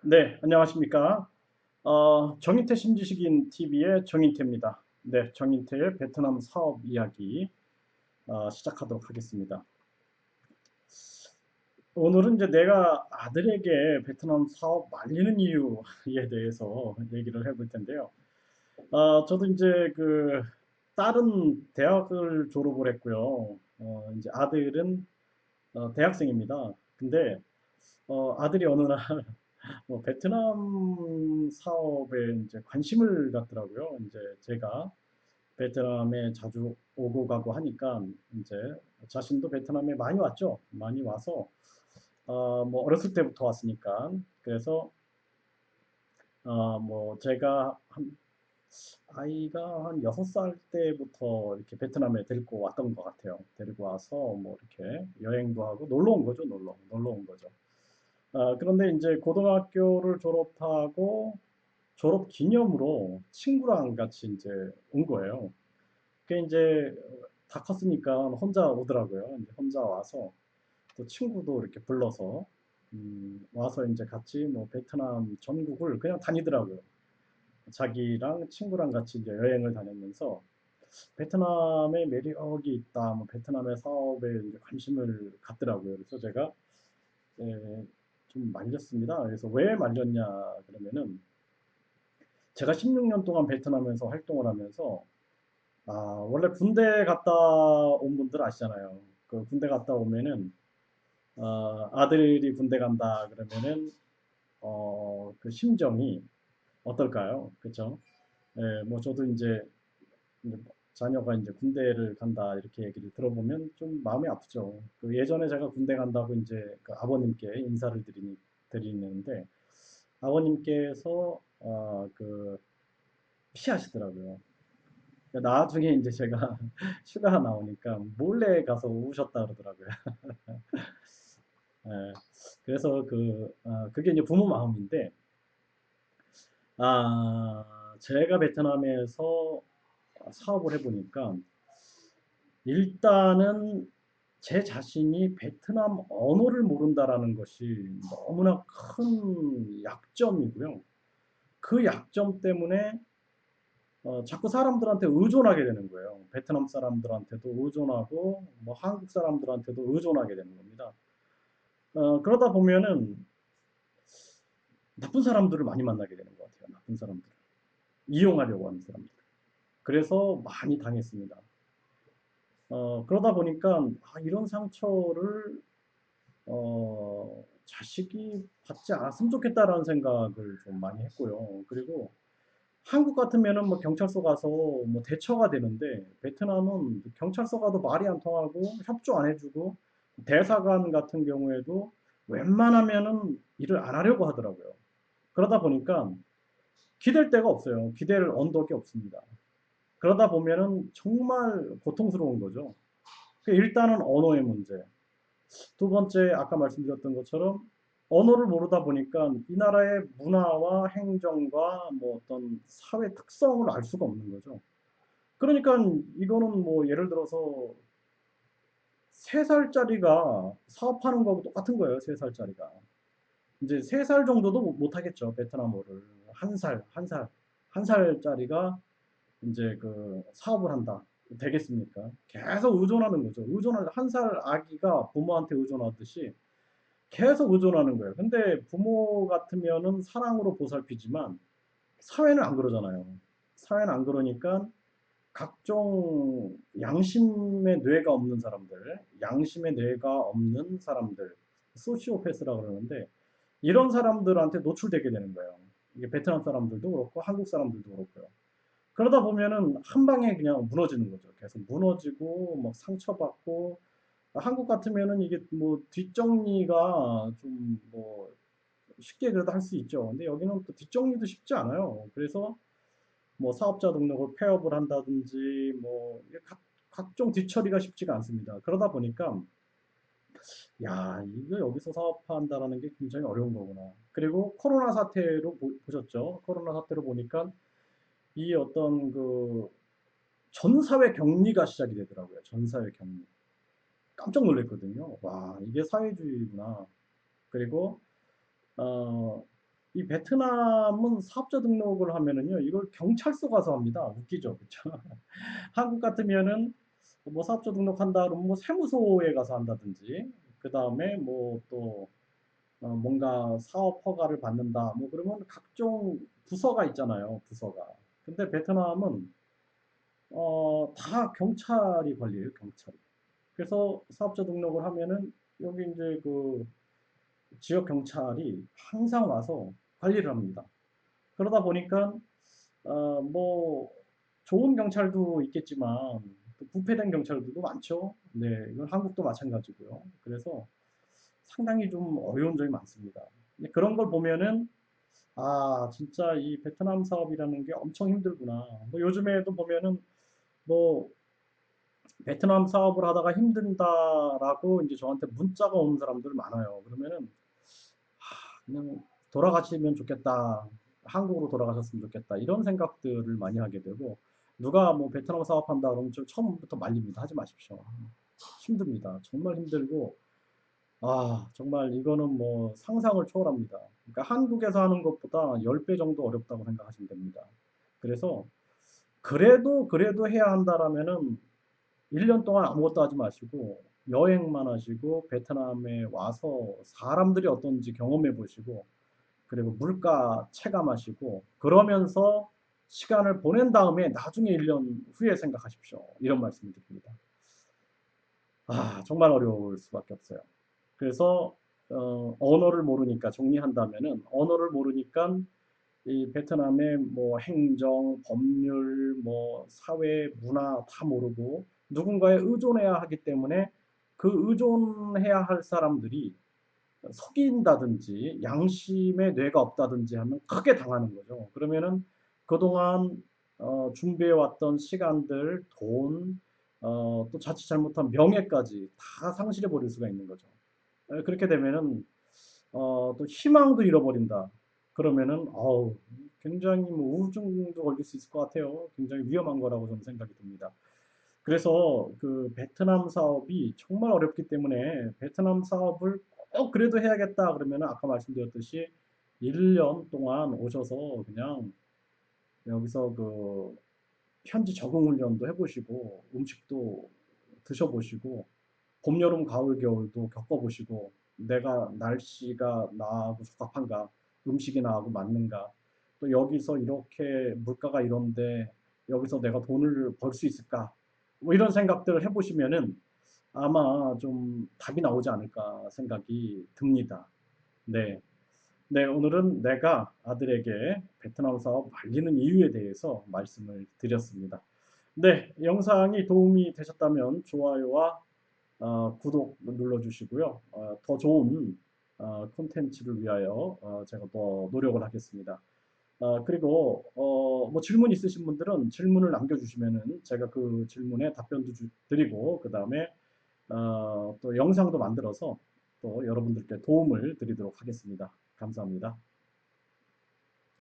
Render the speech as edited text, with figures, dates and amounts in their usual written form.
네, 안녕하십니까. 정인태 신지식인 TV의 정인태입니다. 네, 정인태의 베트남 사업 이야기 시작하도록 하겠습니다. 오늘은 이제 내가 아들에게 베트남 사업 말리는 이유에 대해서 얘기를 해볼 텐데요. 저도 이제 그 딸은 대학을 졸업을 했고요. 이제 아들은 대학생입니다. 근데 아들이 어느 날 베트남 사업에 이제 관심을 갖더라고요. 이제 제가 베트남에 자주 오고 가고 하니까 이제 자신도 베트남에 많이 왔죠. 많이 와서 뭐 어렸을 때부터 왔으니까 그래서 뭐 제가 한 아이가 한 6살 때부터 이렇게 베트남에 데리고 왔던 것 같아요. 데리고 와서 뭐 이렇게 여행도 하고 놀러 온 거죠. 놀러 온 거죠. 그런데 이제 고등학교를 졸업하고 졸업 기념으로 친구랑 같이 이제 온 거예요. 그게 이제 다 컸으니까 혼자 오더라고요. 이제 혼자 와서 또 친구도 이렇게 불러서 와서 이제 같이 뭐 베트남 전국을 그냥 다니더라고요. 자기랑 친구랑 같이 이제 여행을 다니면서 베트남의 매력이 있다, 뭐 베트남의 사업에 이제 관심을 갖더라고요. 그래서 제가 좀 말렸습니다. 그래서 왜 말렸냐 그러면은 제가 16년 동안 베트남에서 활동을 하면서 원래 군대 갔다 온 분들 아시잖아요. 그 군대 갔다 오면은 아들이 군대 간다 그러면은 그 심정이 어떨까요? 그렇죠? 예, 뭐 저도 이제 자녀가 이제 군대를 간다 이렇게 얘기를 들어보면 좀 마음이 아프죠. 그 예전에 제가 군대 간다고 이제 그 아버님께 인사를 드리는데 아버님께서 그 피하시더라고요. 나중에 이제 제가 휴가 나오니까 몰래 가서 우셨다 그러더라고요. 예, 그래서 그게 이제 부모 마음인데, 제가 베트남에서 사업을 해보니까, 일단은 제 자신이 베트남 언어를 모른다라는 것이 너무나 큰 약점이고요. 그 약점 때문에 자꾸 사람들한테 의존하게 되는 거예요. 베트남 사람들한테도 의존하고, 뭐 한국 사람들한테도 의존하게 되는 겁니다. 그러다 보면은 나쁜 사람들을 많이 만나게 되는 것 같아요. 나쁜 사람들. 이용하려고 하는 사람들. 그래서 많이 당했습니다. 그러다 보니까 이런 상처를 자식이 받지 않았으면 좋겠다라는 생각을 좀 많이 했고요. 그리고 한국 같으면은 뭐 경찰서 가서 뭐 대처가 되는데 베트남은 경찰서 가도 말이 안 통하고 협조 안 해주고 대사관 같은 경우에도 웬만하면은 일을 안 하려고 하더라고요. 그러다 보니까 기댈 데가 없어요. 기댈 언덕이 없습니다. 그러다 보면은 정말 고통스러운 거죠. 일단은 언어의 문제. 두 번째, 아까 말씀드렸던 것처럼 언어를 모르다 보니까 이 나라의 문화와 행정과 뭐 어떤 사회 특성을 알 수가 없는 거죠. 그러니까 이거는 뭐 예를 들어서 3살짜리가 사업하는 거하고 똑같은 거예요. 3살짜리가. 이제 3살 정도도 못 하겠죠. 베트남어를. 한 살짜리가 이제 그 사업을 한다. 되겠습니까? 계속 의존하는 거죠. 의존하는 한 살 아기가 부모한테 의존하듯이 계속 의존하는 거예요. 근데 부모 같으면은 사랑으로 보살피지만 사회는 안 그러잖아요. 사회는 안 그러니까 각종 양심의 뇌가 없는 사람들, 양심의 뇌가 없는 사람들, 소시오패스라 그러는데 이런 사람들한테 노출되게 되는 거예요. 이게 베트남 사람들도 그렇고 한국 사람들도 그렇고요. 그러다 보면은 한 방에 그냥 무너지는 거죠. 계속 무너지고 뭐 상처받고 한국 같으면은 이게 뭐 뒷정리가 좀 뭐 쉽게 그래도 할 수 있죠. 근데 여기는 또 뒷정리도 쉽지 않아요. 그래서 뭐 사업자 등록을 폐업을 한다든지 뭐 각종 뒷처리가 쉽지가 않습니다. 그러다 보니까 야, 이거 여기서 사업한다라는 게 굉장히 어려운 거구나. 그리고 코로나 사태로 보셨죠? 코로나 사태로 보니까 이 어떤 그 전 사회 격리가 시작이 되더라고요. 전 사회 격리. 깜짝 놀랐거든요. 와, 이게 사회주의구나. 그리고 어, 이 베트남은 사업자 등록을 하면은요, 이걸 경찰서 가서 합니다. 웃기죠, 그쵸? 한국 같으면은 뭐 사업자 등록한다 그러면 뭐 세무서에 가서 한다든지, 그 다음에 뭐 또 뭔가 사업 허가를 받는다, 뭐 그러면 각종 부서가 있잖아요, 부서가. 근데 베트남은 다 경찰이 관리해요, 경찰이. 그래서 사업자 등록을 하면은 여기 이제 그 지역 경찰이 항상 와서 관리를 합니다. 그러다 보니까 뭐 좋은 경찰도 있겠지만 또 부패된 경찰들도 많죠. 네, 이건 한국도 마찬가지고요. 그래서 상당히 좀 어려운 점이 많습니다. 근데 그런 걸 보면은 아, 진짜 이 베트남 사업이라는 게 엄청 힘들구나. 뭐 요즘에도 보면은 뭐 베트남 사업을 하다가 힘든다라고 이제 저한테 문자가 오는 사람들 많아요. 그러면은 그냥 돌아가시면 좋겠다. 한국으로 돌아가셨으면 좋겠다. 이런 생각들을 많이 하게 되고, 누가 뭐 베트남 사업한다 그러면 좀 처음부터 말립니다. 하지 마십시오. 힘듭니다. 정말 힘들고, 아, 정말 이거는 뭐 상상을 초월합니다. 그러니까 한국에서 하는 것보다 10배 정도 어렵다고 생각하시면 됩니다. 그래서 그래도 해야 한다라면은 1년 동안 아무것도 하지 마시고 여행만 하시고 베트남에 와서 사람들이 어떤지 경험해 보시고 그리고 물가 체감하시고 그러면서 시간을 보낸 다음에 나중에 1년 후에 생각하십시오. 이런 말씀을 드립니다. 아, 정말 어려울 수밖에 없어요. 그래서 언어를 모르니까 정리한다면은 언어를 모르니까 이 베트남의 뭐 행정, 법률, 뭐 사회, 문화 다 모르고 누군가에 의존해야 하기 때문에 그 의존해야 할 사람들이 속인다든지 양심의 뇌가 없다든지 하면 크게 당하는 거죠. 그러면은 그동안 준비해왔던 시간들, 돈, 또 자칫 잘못한 명예까지 다 상실해 버릴 수가 있는 거죠. 그렇게 되면은 또 희망도 잃어버린다. 그러면은 굉장히 뭐 우울증도 걸릴 수 있을 것 같아요. 굉장히 위험한 거라고 저는 생각이 듭니다. 그래서 그 베트남 사업이 정말 어렵기 때문에 베트남 사업을 꼭 그래도 해야겠다 그러면은 아까 말씀드렸듯이 1년 동안 오셔서 그냥 여기서 그 현지 적응 훈련도 해보시고 음식도 드셔보시고 봄, 여름, 가을, 겨울도 겪어보시고 내가 날씨가 나하고 적합한가 음식이 나하고 맞는가 또 여기서 이렇게 물가가 이런데 여기서 내가 돈을 벌 수 있을까 뭐 이런 생각들을 해보시면은 아마 좀 답이 나오지 않을까 생각이 듭니다. 네. 네, 오늘은 내가 아들에게 베트남 사업 말리는 이유에 대해서 말씀을 드렸습니다. 네, 영상이 도움이 되셨다면 좋아요와 구독 눌러주시고요. 더 좋은 콘텐츠를 위하여 제가 더 노력을 하겠습니다. 그리고 뭐 질문 있으신 분들은 질문을 남겨주시면은 제가 그 질문에 답변도 드리고 그 다음에 또 영상도 만들어서 또 여러분들께 도움을 드리도록 하겠습니다. 감사합니다.